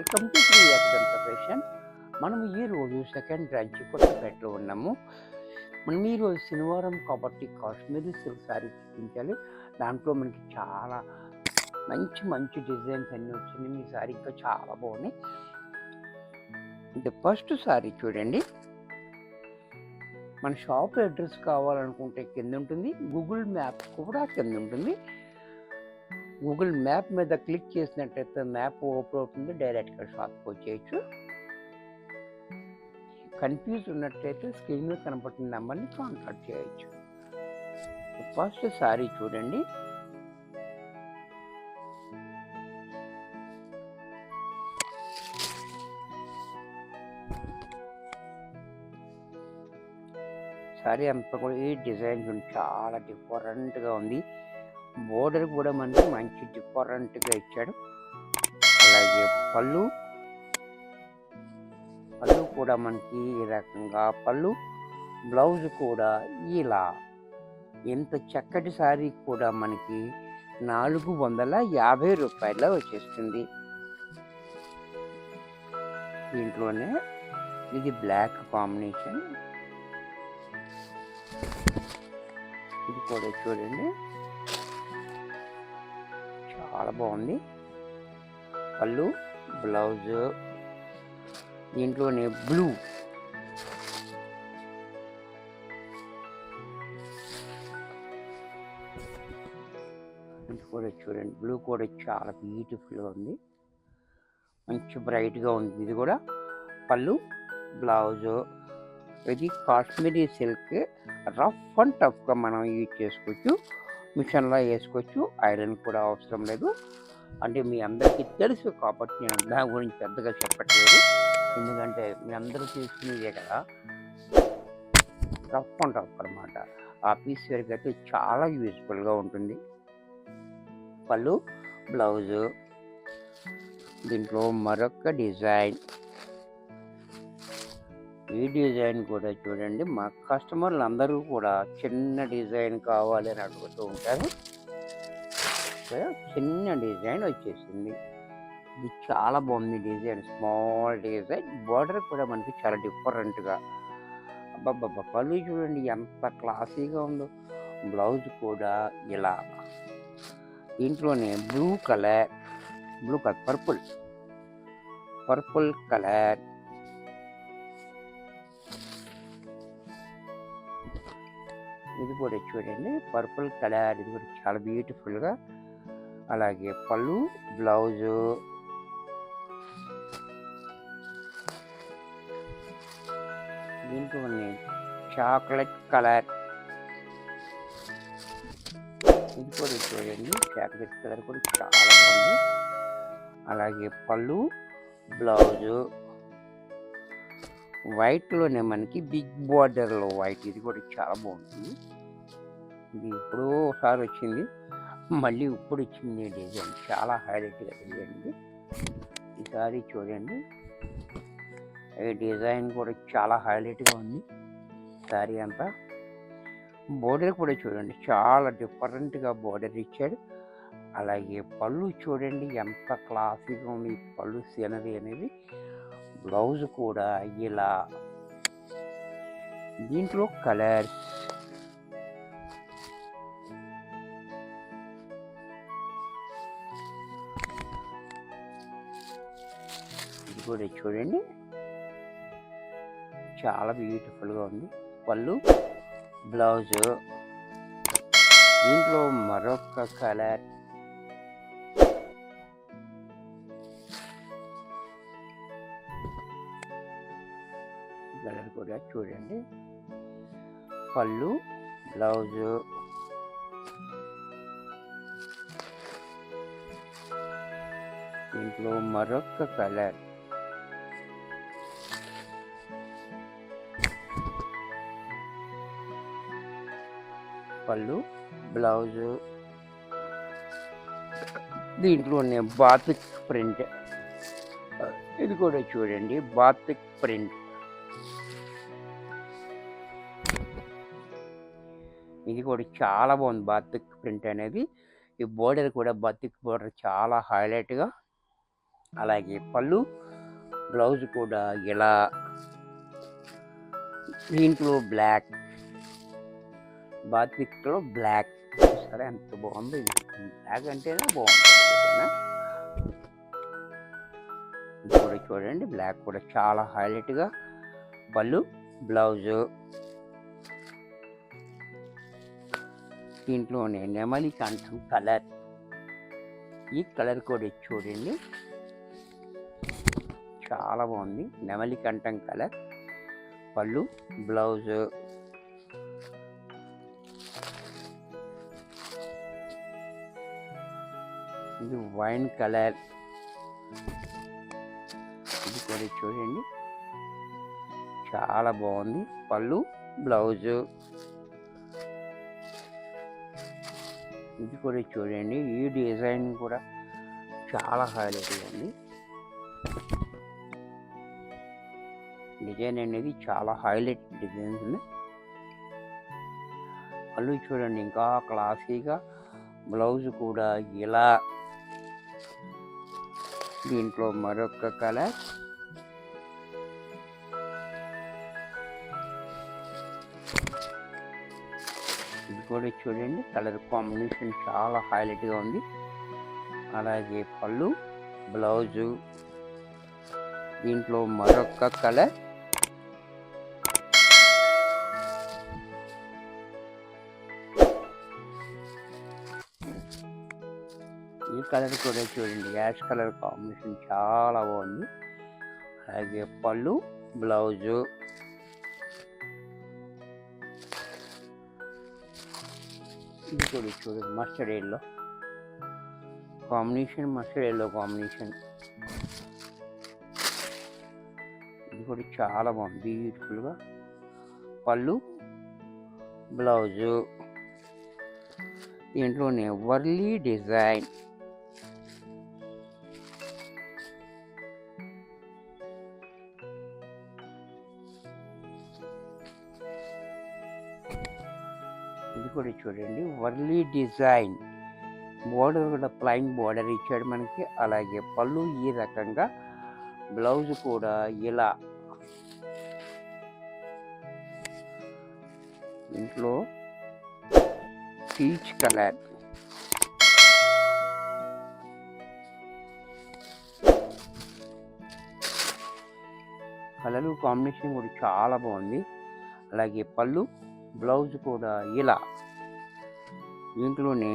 Welcome to 3 fashion. మనం ఈరోజు second branch కొత్తపేటలో ఉన్నాము. మనం ఈరోజు శనివారం కాబట్టి కాశ్మీరీ సిల్క్ శారీ చూపించాలి. దాంట్లో మనకి చాలా మంచి మంచి డిజైన్స్ అన్నీ వచ్చినాయి. మీ శారీ ఇంకా చాలా బాగున్నాయి. ఇది ఫస్ట్ శారీ చూడండి. మన షాప్ అడ్రస్ కావాలనుకుంటే కింద ఉంటుంది, గూగుల్ మ్యాప్ కూడా కింద ఉంటుంది. గూగుల్ మ్యాప్ మీద క్లిక్ చేసినట్టయితే మ్యాప్ ఓపెన్ అవుతుంది, డైరెక్ట్గా షాప్కి వచ్చేయచ్చు. కన్ఫ్యూజ్ ఉన్నట్టయితే స్క్రీన్ మీద కనపడుతున్న నెంబర్ని కాంటాక్ట్ చేయొచ్చు. ఫస్ట్ శారీ చూడండి. శారీ అంతా కూడా ఈ డిజైన్ చాలా డిఫరెంట్గా ఉంది. బోర్డర్ కూడా మనకి మంచి డిఫరెంట్గా ఇచ్చాడు. అలాగే పళ్ళు కూడా మనకి ఈ రకంగా పళ్ళు, బ్లౌజ్ కూడా ఇలా. ఎంత చక్కటి శారీ కూడా మనకి 450 రూపాయల్లో వచ్చేస్తుంది. దీంట్లోనే ఇది బ్లాక్ కాంబినేషన్. ఇది కూడా చూడండి, చాలా బాగుంది. పళ్ళు, బ్లౌజ్ దీంట్లోనే బ్లూ. ఇది కూడా చూడండి, బ్లూ కూడా చాలా బ్యూటిఫుల్గా ఉంది, మంచి బ్రైట్గా ఉంది. ఇది కూడా పళ్ళు, బ్లౌజ్. ఇది కాశ్మీరీ సిల్క్, రఫ్ అండ్ టఫ్గా మనం యూజ్ చేసుకోవచ్చు. మిషన్లో వేసుకోవచ్చు, ఐరన్ కూడా అవసరం లేదు. అంటే మీ అందరికీ తెలుసు కాబట్టి నేను దాని గురించి పెద్దగా చెప్పట్లేదు, ఎందుకంటే మీ అందరూ తీసుకునేదే కదా. రఫ్ అండ్ టఫ్ అనమాట. ఆఫీస్ వేర్కి అయితే చాలా యూజ్ఫుల్గా ఉంటుంది. పళ్ళు, బ్లౌజు. దీంట్లో మరొక డిజైన్. ఈ డిజైన్ కూడా చూడండి, మా కస్టమర్లు అందరూ కూడా చిన్న డిజైన్ కావాలి అని అడుగుతూ ఉంటారు. చిన్న డిజైన్ వచ్చేసింది. ఇది చాలా బాగుంది డిజైన్, స్మాల్ డిజైన్. బార్డర్ కూడా మనకి చాలా డిఫరెంట్గా. అబ్బాబ్బా, పళ్ళు చూడండి ఎంత క్లాసీగా ఉందో. బ్లౌజ్ కూడా ఇలా. దీంట్లోనే బ్లూ కలర్, పర్పుల్ కలర్. ఇది కూడా చూడండి, పర్పుల్ కలర్. ఇది కూడా చాలా బ్యూటిఫుల్గా. అలాగే పళ్ళు, బ్లౌజు. దీంట్లోనే చాక్లెట్ కలర్. ఇది కూడా చూడండి, చాక్లెట్ కలర్ కూడా చాలా బాగుంది. అలాగే పళ్ళు, బ్లౌజు. వైట్లోనే మనకి బిగ్ బార్డర్లో వైట్. ఇది కూడా చాలా బాగుంటుంది. ఇది ఇప్పుడు ఒకసారి వచ్చింది, మళ్ళీ ఇప్పుడు వచ్చింది డిజైన్. చాలా హైలైట్గా డిజైన్. ఈసారి చూడండి, ఈ డిజైన్ కూడా చాలా హైలైట్గా ఉంది శారీ అంతా. బోర్డర్ కూడా చూడండి, చాలా డిఫరెంట్గా బోర్డర్ ఇచ్చాడు. అలాగే పళ్ళు చూడండి ఎంత క్లాసీగా ఉంది పళ్ళు సీనరీ అనేది. బ్లౌజ్ కూడా ఇలా. దీంట్లో కలర్స్. ఇది కూడా చూడండి, చాలా బ్యూటిఫుల్గా ఉంది. పళ్ళు, బ్లౌజ్. దీంట్లో మరొక కలర్. కలర్ కూడా చూడండి, పళ్ళు, బ్లౌజు. దీంట్లో మరొక కలర్. పళ్ళు, బ్లౌజు. దీంట్లోనే బాతిక్ ప్రింట్. ఇది కూడా చూడండి, బాతిక్ ప్రింట్. ఇది కూడా చాలా బాగుంది బాతిక్ ప్రింట్ అనేది. ఈ బోర్డర్ కూడా బాతిక్ బోర్డర్ చాలా హైలైట్గా అలాగే పళ్ళు బ్లౌజ్ కూడా ఇలా దీంట్లో బ్లాక్ బాతిక్లో బ్లాక్. సరే ఎంత బాగుంది ఇది. బ్లాక్ అంటేనే బాగుంటుంది ఓకేనా. ఇది కూడా చూడండి, బ్లాక్ కూడా చాలా హైలైట్గా పళ్ళు బ్లౌజు. దీంట్లోనే నెమలి కంఠం కలర్, ఈ కలర్ కూడా చూడండి చాలా బాగుంది. నెమలి కంఠం కలర్ పళ్ళు బ్లౌజు. ఇది వైన్ కలర్, ఇది కూడా చూడండి చాలా బాగుంది పళ్ళు బ్లౌజు. ఇది కూడా చూడండి, ఈ డిజైన్ కూడా చాలా హైలైట్ ఉంది. డిజైన్ అనేది చాలా హైలైట్ డిజైన్స్ ఉంది. పళ్ళు చూడండి ఇంకా క్లాసీగా, బ్లౌజ్ కూడా ఇలా. దీంట్లో మరొక కలర్, ఇది కూడా చూడండి కలర్ కాంబినేషన్ చాలా హైలైట్గా ఉంది. అలాగే పళ్ళు బ్లౌజు. దీంట్లో మరొక కలర్, ఈ కలర్ కూడా చూడండి యాష్ కలర్ కాంబినేషన్ చాలా బాగుంది. అలాగే పళ్ళు బ్లౌజు. ఇది కూడా చూడండి mustard yellow combination, mustard yellow combination. ఇది కూడా చాలా బాగుంది బ్యూటిఫుల్గా పళ్ళు బ్లౌజు. దీంట్లోనే వర్లీ డిజైన్, ఇది కూడా చూడండి వర్లీ డిజైన్. బోర్డర్ కూడా ప్లైన్ బోర్డర్ ఇచ్చాడు మనకి. అలాగే పళ్ళు ఈ రకంగా, బ్లౌజ్ కూడా ఇలా. ఇంట్లో పీచ్ కలర్, కలర్ కాంబినేషన్ కూడా చాలా బాగుంది. అలాగే పళ్ళు బ్లౌజ్ కూడా ఇలా. దీంట్లోనే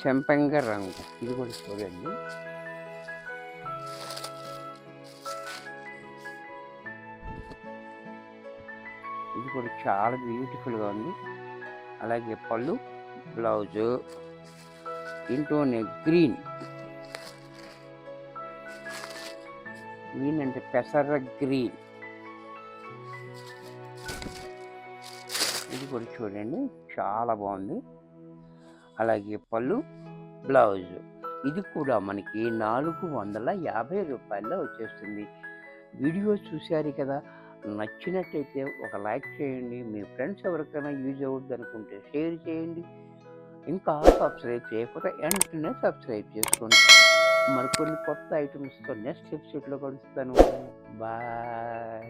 చెంపంగ రంగు, ఇది కూడా చూడండి ఇది కూడా చాలా బ్యూటిఫుల్గా ఉంది. అలాగే పళ్ళు బ్లౌజు. దీంట్లోనే గ్రీన్, గ్రీన్ అంటే పెసర గ్రీన్, ఇది కూడా చూడండి చాలా బాగుంది. అలాగే పళ్ళు బ్లౌజ్. ఇది కూడా మనకి 450 రూపాయల్లో వచ్చేస్తుంది. వీడియో చూశారు కదా, నచ్చినట్టయితే ఒక లైక్ చేయండి. మీ ఫ్రెండ్స్ ఎవరికైనా యూజ్ అవుద్ది అనుకుంటే షేర్ చేయండి. ఇంకా సబ్స్క్రైబ్ చేయకపోతే వెంటనే సబ్స్క్రైబ్ చేసుకోండి. మరికొన్ని కొత్త ఐటమ్స్తో నెక్స్ట్ ఎపిసోడ్లో కలుస్తాను. బాయ్.